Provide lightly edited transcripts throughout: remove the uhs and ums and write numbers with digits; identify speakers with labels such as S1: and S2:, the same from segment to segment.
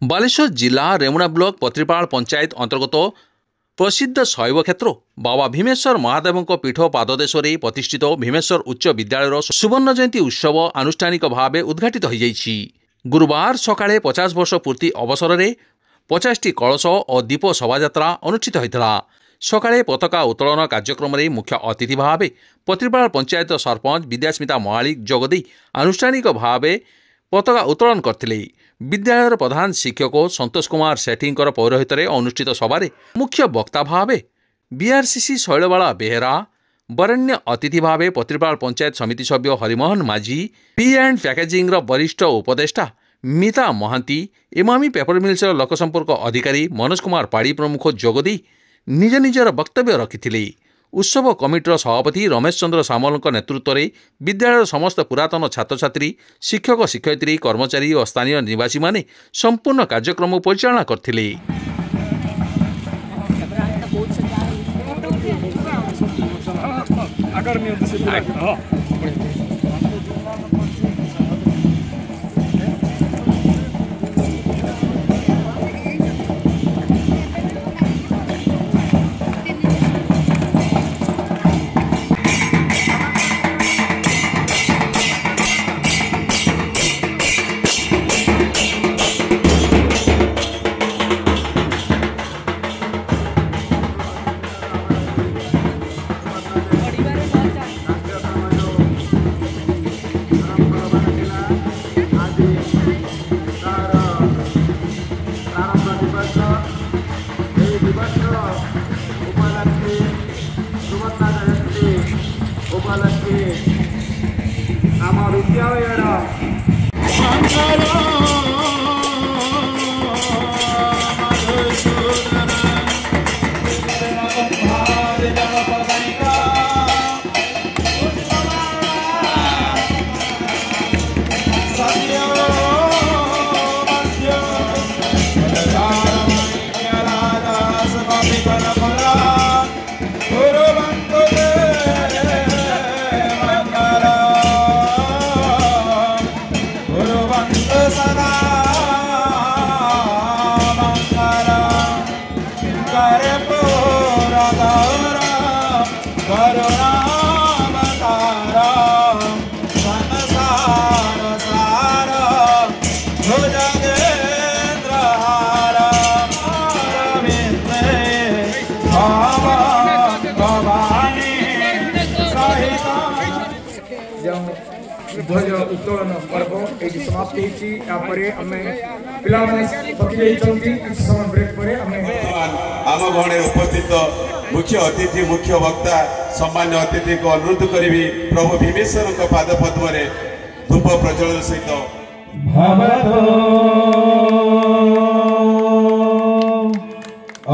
S1: बालेश्वर जिला रेमुणा ब्लॉक पत्रीपाल पंचायत अंतर्गत प्रसिद्ध शैव क्षेत्र बाबा भीमेश्वर महादेव पीठ पाददेशरे प्रतिष्ठित भीमेश्वर उच्च विद्यालय सुवर्ण जयंती उत्सव आनुष्ठानिक भाव उद्घाटित हो जाइछि। गुरुवार सकाळे 50 वर्ष पूर्ति अवसर में 50टी कलश और दीप शोभायात्रा अनुष्ठित होता। सकाळे पताका उत्तोलन कार्यक्रम में मुख्य अतिथि भाव पत्रीपाल पंचायत सरपंच विद्यास्मिता महालिक जोगदे आनुष्ठानिक भाव पताका उत्तोलन करथिले। विद्यालयर प्रधान शिक्षक संतोष कुमार सेठी पौरोहित अनुष्ठित सभार मुख्य वक्ता भाव बीआरसीसी शैलबाला बेहेरा, वरेण्य अतिथि भाव पत्रीपाल पंचायत समिति सभ्य हरिमोहन माझी, पी एंड पैकेजिंग वरिष्ठ उपदेष्टा मीता महांती, इमामी पेपर मिल्स लोकसंपर्क अधिकारी मनोज कुमार पाड़ी प्रमुख जोगदी निज निजर वक्तव्य रखिथिले। उत्सव कमिटर सभापति रमेश चंद्र सामल नेतृत्व में विद्यालय समस्त पुरातन छात्र छात्री, शिक्षक शिक्षयित्री, कर्मचारी और स्थानीय निवासी माने संपूर्ण कार्यक्रम परिचालना करथिले।
S2: ध्वज उत्तोलन पर्व ये समाप्त समय ब्रेक पर
S3: आम गहण उपस्थित मुख्य अतिथि मुख्य वक्ता सम्मान्य अतिथि को अनुरोध करी प्रभु भीमेश्वर पाद पद्म धूप प्रज्वलन सहित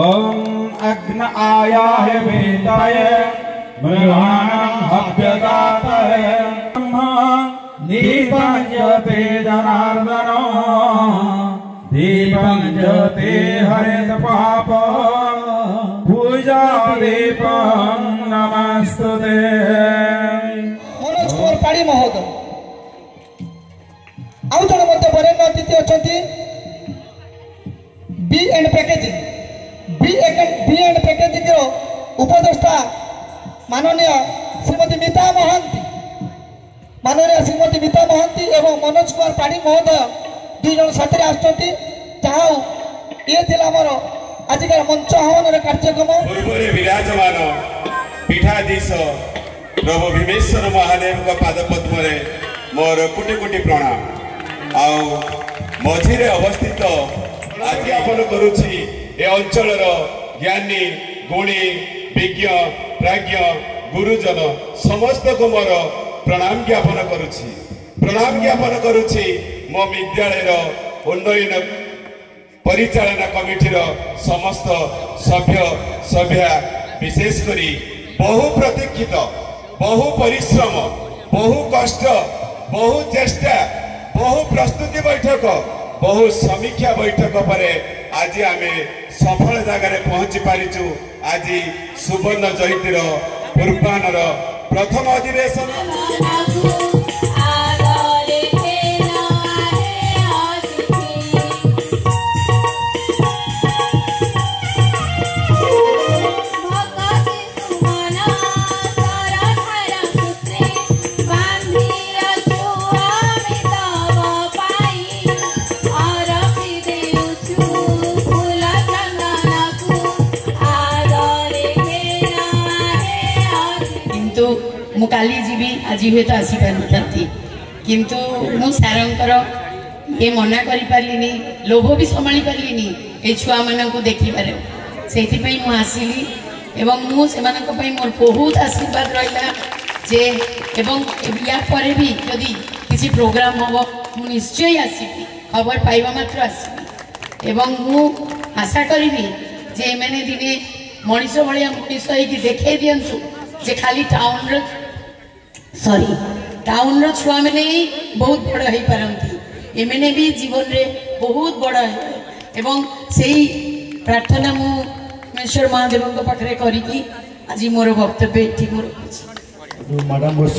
S4: ओम अग्न आयाय वेदाय मृहाणं हव्यदाताय दीपं ज्योते जनार्दनो दीपं ज्योते हरित पाप पूजा दीपं नमस्तुते।
S5: मनोज कुमार पाड़ी महोदय आउ जन मध्य वरेण्य अतिथि अछंती बी एंड पैकेजिंग रो उपदेष्टा माननीय श्रीमती मीता महांती एवं मनोज कुमार पाड़ी महोदय दुई जन साथी आसुँच जहाँ ये मोर आजिकार मंच हवन कार्यक्रम
S3: विराजमान पीठाधीश प्रभु भीमेश्वर महादेव पाद पद्म मोर कोटि कोटि प्रणाम। आउ मझिरे अवस्थित आज ज्ञापन करुछि ए अंचल ज्ञानी गुणी विज्ञ प्राज्ञ गुरुजन समस्त को मोर प्रणाम ज्ञापन करुछि मो विद्यालय उन्नयन परिचालना कमिटीर समस्त सभ्या विशेषकरी बहु प्रतीक्षित बहु परिश्रम बहु कष्ट बहु चेष्टा बहु प्रस्तुति बैठक बहु समीक्षा बैठक पर आज आम सफल जगार पहुंची पारिचु। आज सुवर्ण जयंतीर पूर्वाहर प्रथम अधिवेशन
S6: काली जीवी आज हे तो आसी पारथि किंतु मु सारंकर ये मना करि पारलिनी लोभ भी संभाली पारलिनी ए छुआ मानन को देखि पारे सेति पई मु आसीली एवं मु सेमानन को पई मोर बहुत आशीर्वाद रहिला जे एवं या परे भी यदि किसी प्रोग्राम हो मु निश्चय आसीबी खबर पाइबा मात्र आसीबी एवं मु आशा करिबी जे मैंने दिने मनीष भाया मनीष होगी देखे दिंतु जे खाली टाउन छुआ मैंने ही बहुत बड़ हो पारती एमने भी जीवन रे बहुत बड़ एवं से प्रार्थना मु मेश्वर महादेव पाखे करी आज मोर वक्तव्य ये मोर
S7: मैडम बस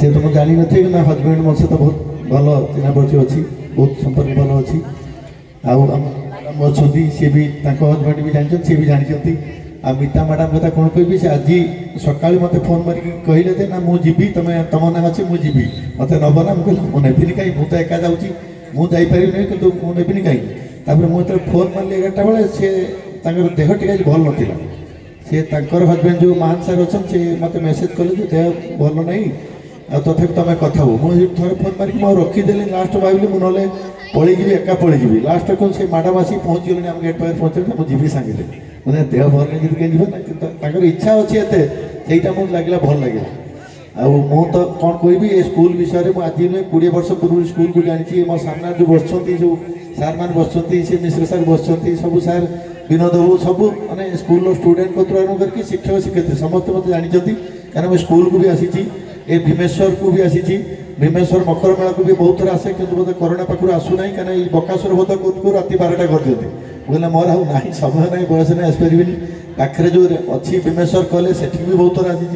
S7: से तुम जानी नी ना हजबैंड मो सहित बहुत भल चिन्ह परिचय अच्छी बहुत संपर्क भल अच्छी अच्छा सी भी हजबैंड भी जानते सी भी जानते आ मिता मैडम कथा कौन कह से आज सका मत फोन मारिक कहले ना मुझी तुम तुम ना अच्छे मुझी मत नब ना मुझे नेबिनी कहीं मुझे एका जाऊँगी मुझे कि नेबिनी कहीं मुझे फोन मारे 11टा बेले से देह टे भल नाला सी हजबैंड जो महान सार अच्छा से मत मेसेज कले देह भल ना आ तथा तुम कथा हो मुझे थे फोन मारिक रखीदेली लास्ट भाविली मुझे पलैजी एका पलैजी लास्ट को से मैडम आसिक पहुँची गले आम गेट पाखे पहुँचे मुझे जी सांगे मुझे देह भल नहीं कहीं जीवन इच्छा अच्छी एत मुझे लगे भल लगे मु तो कौन कह स्कूल विषय में आज नुहे 20 वर्ष पूर्व स्कूल को जानी मो सामने जो बस जो सार मैंने बस मिश्र सार बस सब सार विनोद बाबू सब मैंने स्कूल स्टूडेंट को आरम्भ करके शिक्षक शिक्षयित्री समस्त मत जानते कहीं मैं स्कूल को भी आसी ए भीमेश्वर को भी आसी भीमेश्वर मकर मेला को भी बहुत थर आसे कि बोधे कोरोना पाखु आसूना कहीं बकासुर बोध को राति 12टा कर दिखते बोले मोर आउ ना समय ना बयस ना आसपारे पाखे जो अच्छी भीमेश्वर कले से भी बहुत थर आसी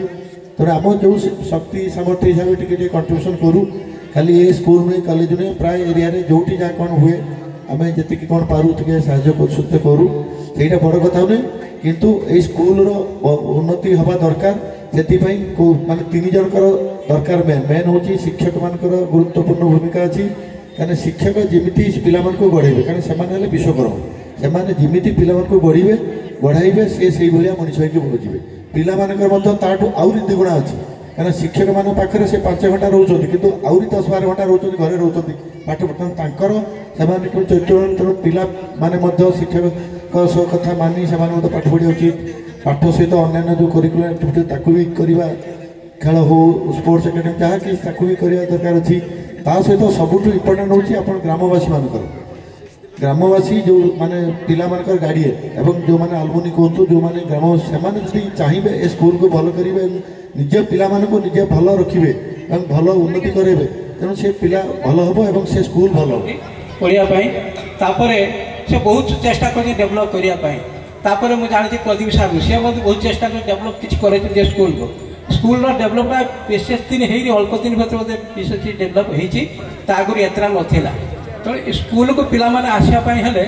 S7: तेना आम जो शक्ति सामर्थ्य हिसाब से टे कंट्रीब्यूशन करूँ खाली ये स्कूल में कॉलेज में प्राय एरिया जो जहाँ कौन हुए आम जी कौन पारू साहय करूँ से बड़ कथा नुहे किंतु ये स्कूल उन्नति हवा दरकार से माने 3 जनकर दरकार मेन हूँ शिक्षक मानकर गुरुत्वपूर्ण भूमिका अच्छी कहीं शिक्षक जमी पिला गढ़े कहीं से विश्वकर्मा से जमी पिला गढ़े गढ़ाइबे से भाया मनीष होगी भोगे पिला ताठू आहरी 2 गुणा अच्छी कहीं शिक्षक मान पाखे से 5 घंटा रोचे कि आहरी 10-12 घंटा रोचे घरे रोचे पाठ पढ़ान से तेणु पिला माने शिक्षक कथा मानी से पाठ पढ़ा उचित पाठ सहित अन्य जो करिकुलर एक्टिविटी ताकू भी करवा खेल हो स्पोर्ट्स एकेडमी जहाँ कि भी करवा दरकार अच्छी सहित सबुठ इम्पोर्टाट हूँ आप ग्रामवासी मानकर ग्रामवासी जो माने पिला मानकर गार्डियन एवं जो माने आलमुनी कहतु जो माने ग्रामवासी से चाहिए ए स्कूल को भल करेंगे निज पिला निजे भल रखिए भल उन्नति करेंगे तेणु से पिला भल हम एवं से स्कूल भल
S8: पढ़ाई से बहुत चेष्टा कर डेभलप करने मुझे जानी प्रदीप साहब सी बहुत चेष्टा कर डेभलप किसी कर स्कूल को स्कूल डेभलप विशेष दिन है अल्प दिन भर विशेष डेभलप होगी एतरा नाला तो स्कूल को पिला माने आसापी हेले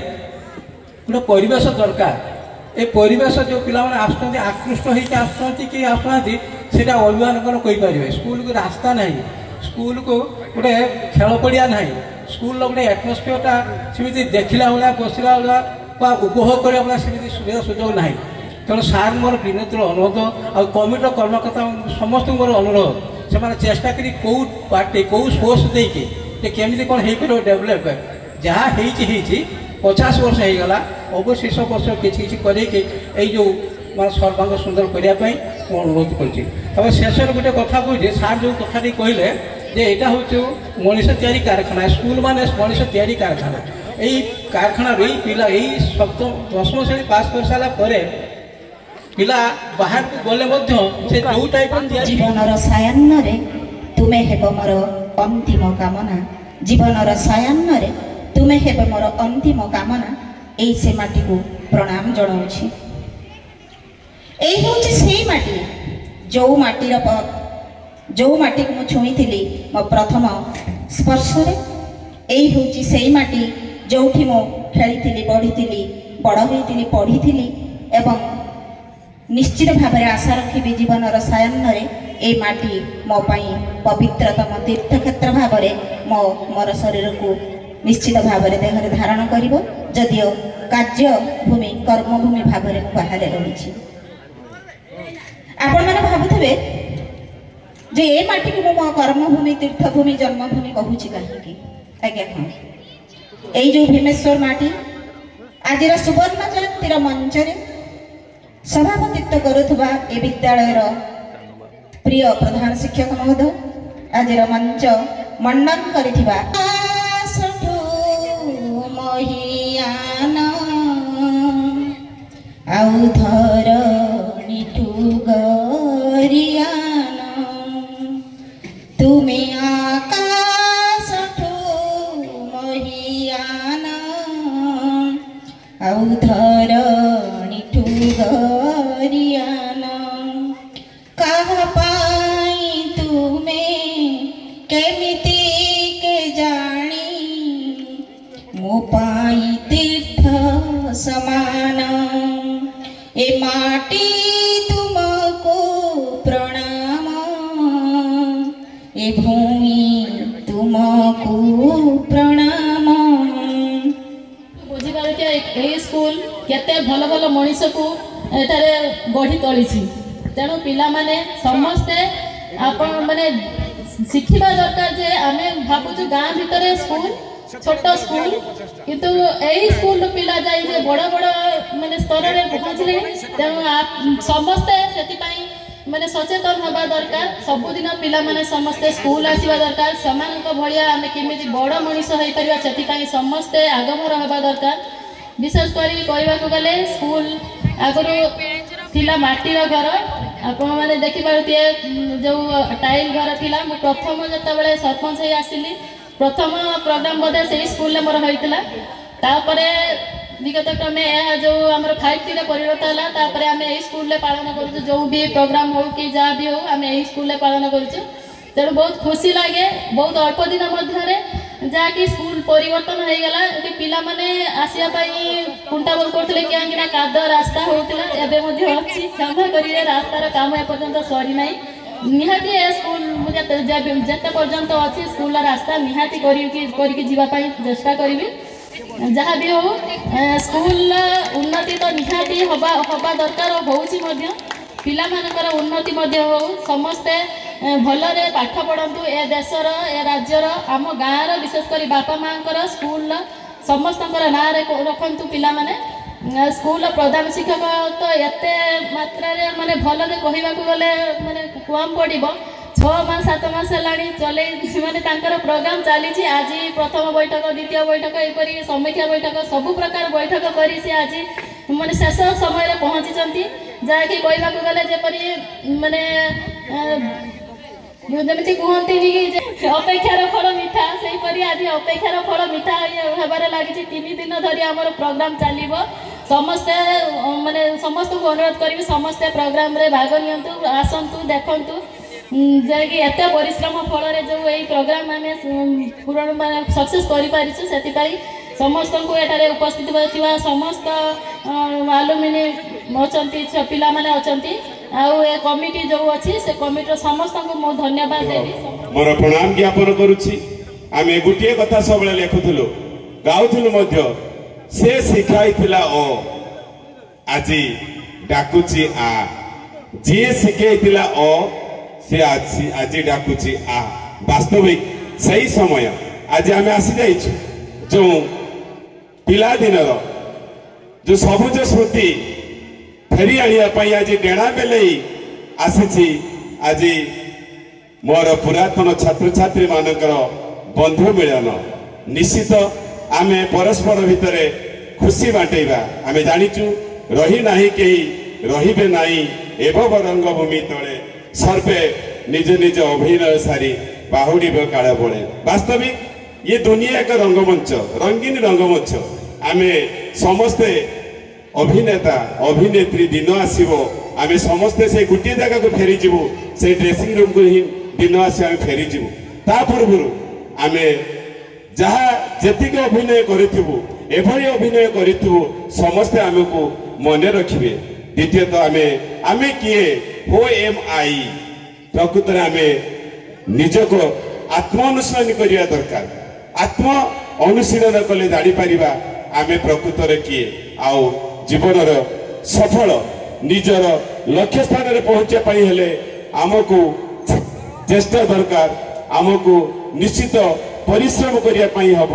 S8: गोटे परिवेश दरकार ए परिवेश जो पिला माने आसुँच आकृष्ट होकर आसुँच कि आसुना से अभिभावक कहींपर स्कूल को रास्ता ना स्कूल को गोटे खेल पड़िया ना स्कूल गोटे एटमोस्फियरटा सेमती देखला भाया बसला भाया उपभोग करने सुविधा सुजोग ना तेणु सार मोर विनोद अनुरोध आ कमिटर कर्मकर्ता समस्त मोर अनुरोध से चेष्टा करी कौ पार्टी कौ सोर्स देके केमी कौन हो डेभलप जहाँ 50 वर्ष हो गला अवशेष वर्ष किसी कर जो मैं सर्वांग सुंदर करने अनुरोध कर शेष गोटे कथा कहे सार जो कथा कहले जे यहाँ हूँ मनीष तैयारी कारखाना स्कूल माने मनीष तैयारी कारखाना यही कारखाना यही पिला यही 10वीं श्रेणी पास कर सारापर पिला बाहर को गले जो टाइप
S9: जीवन सायान्न तुम्हें हेब मोर अंतिम कामना जीवन सायान्न तुम्हें हेब मोर अंतिम कामना यही से माटी को प्रणाम जनाऊँ यही हूँ से माटी जो माटीर जो माटी को छुई थी मो प्रथम स्पर्श यही हूँ से माटी जो मु खेली बढ़ी बड़ होती पढ़ी एवं निश्चित भाव में आशा रखी जीवन सायान्न ए माटी मो पवित्रतम तीर्थक्षेत्र भाव मो मोर शरीर को निश्चित भाव में देह धारण कर जदिओ कार्यभूमि कर्मभूमि भाव में बाहर रही आपण मैंने भावुवे जे ए माटी को मो कर्मभूमि तीर्थभूमि जन्मभूमि कहूची कहीं आज्ञा हाँ ये जो भीमेश्वर माटी आज सुवर्ण जयंती मंच सभापतित्व करुवा ए विद्यालय प्रिय प्रधान शिक्षक महोदय आज मंच मंडन करिथिबा आउ धरणीठु गरियान तुमे आकाशठु महियान आउ धरणीठु गरियान कहा पाई तुमे केमिति के जानी मो पाई तीर्थ समान ए माटी तुमको प्रणाम ए भूमि तुमको प्रणाम
S10: बुझी पारे ए स्कूल केते भल भल मनीष को एटारे गढ़ी तोली तेणु पिला माने समस्ते आपण माने शिखिबा दरकार जे आमे भाबुछु गाँ भितर स्कूल छोट स्कूल किंतु एई स्कूल पिला जाई जे बड़ बड़ माने स्तर रे पहुंचले तेणु समस्ते सेति पई माने सचेतन होबा दरकार सबुदिन पिला माने समस्ते स्कूल आसीबा दरकार समानक भलिया आमे केमिति बड़ मनीष होई परिबा सेति पई समस्ते आगमर होबा दरकार विशेष करी कहबा को गले स्कूल आगरो थिला माटीर घर आपण माने देखि पारुतिए जो टाइल घर थिला मु प्रथम जता बेले सरपंच हे आसिली प्रथम प्रोग्राम बोधे से स्कूल मोर होइतिला तापरे विगत क्रमे जो आमर 5T रे परिवर्तन होला तापरे आमे ए स्कूल ले पालन करू जो भी प्रोग्राम हो कि जा भी हो आमे ए स्कूल ले पालन करू तेणु बहुत खुशी लगे बहुत अल्प दिन मध्य जहाँकि स्कूल परिवर्तन हो गला पिला माने आसिया कुंटा बोल करते क्या काद रास्ता होता एवं क्षमा करेंगे रास्तार काम एपर्यंत सरी ना निहाती स्कूल जिते पर्यंत अच्छी स्कूल रास्ता निहाती करके चेष्टा करी जहाँ भी हो स्कूल उन्नति तो निहाती हवा दरकार होउछि पिला मानकर उन्नति हो समस्ते भलरे पाठ पढ़तु ए देशर ए राज्यर आम गाँव विशेषकर बापा माँ स्कूल समस्त ना रखु पिला माने स्कूल प्रधान शिक्षक तो एत मात्रा माने भल कहवाक गले माने कम पड़ो 6 मास 7 मास है चले माने प्रोग्राम चली आज प्रथम बैठक द्वितीय बैठक एपरी समीक्षा बैठक सबु प्रकार बैठक करी से आज माने शेष समय पहुँची जहाँकि कहवाक गले जेपरी माने जमी कहती अपेक्षार फल मिठा से आज अपेक्षार फल मिठा होबार लगी 3 दिन धरी आमर प्रोग्राम चलो समस्ते माने समस्त को अनुरोध करी समस्ते प्रोग्राम रे भाग नियंतु आसंतु देखंतु जैकि एत परिश्रम फल जो यही प्रोग्राम आम पूर्ण मान सक्सेस कर समस्त को एठारे उपस्थित होता समस्त आलुमिनी अच्छा पिला माने अच्छी आउ ए कमिटी जो अच्छी से कमिटी समस्त को मो धन्यवाद देवी
S3: मोर प्रणाम ज्ञापन करुछि आमे गुटिए कथा सब लेखुथुलु गाउथुलु से शिखाइथिला ओ आजी डाकुची आ जे शिखाइथिला ओ से आज डाकुची आ वास्तविक सही समय आज आमे आसी जाइछु जो पिला दिनर जो सबुज स्मृति फेरी आनिया आज डेणा बेले आसी आज मोर पुरातन छात्र छात्री मानकर बंधु मिलन निश्चित आमे परस्पर भितर खुशी बांटेबा आमे जानिचु रही नाही केही रहिबे नाही एवं रंगभूमि तले सर्पे निज निज अभिनय सारी बाहुड़ीब काल बड़े वास्तविक ये दुनिया एक रंगमंच रंगीन रंगमंच आमे समस्ते अभिनेता अभिनेत्री दिन आसो आमे समस्ते से गोटे जगह को फेरी जीवु से ड्रेसिंग रूम को ही दिन आसी आमे फेरी जीवु ता पूर्व आमे जहाँ जेतिक अभिनय करिथिबु एभली अभिनय करिथिबु समस्ते आमको मने रखिबे द्वितीयतः आमे किए हो एम आई प्रकृत आमे निजको आत्मानुशीलन करिया दरकार आत्म अनुशीलन कले जानी पारिबा आमे प्रकृत रे किए आउ जीवन सफल निजर लक्ष्य स्थान रे पहुंचे पाई हेले आमको चेष्टा दरकार आमको निश्चित परिश्रम करने हब।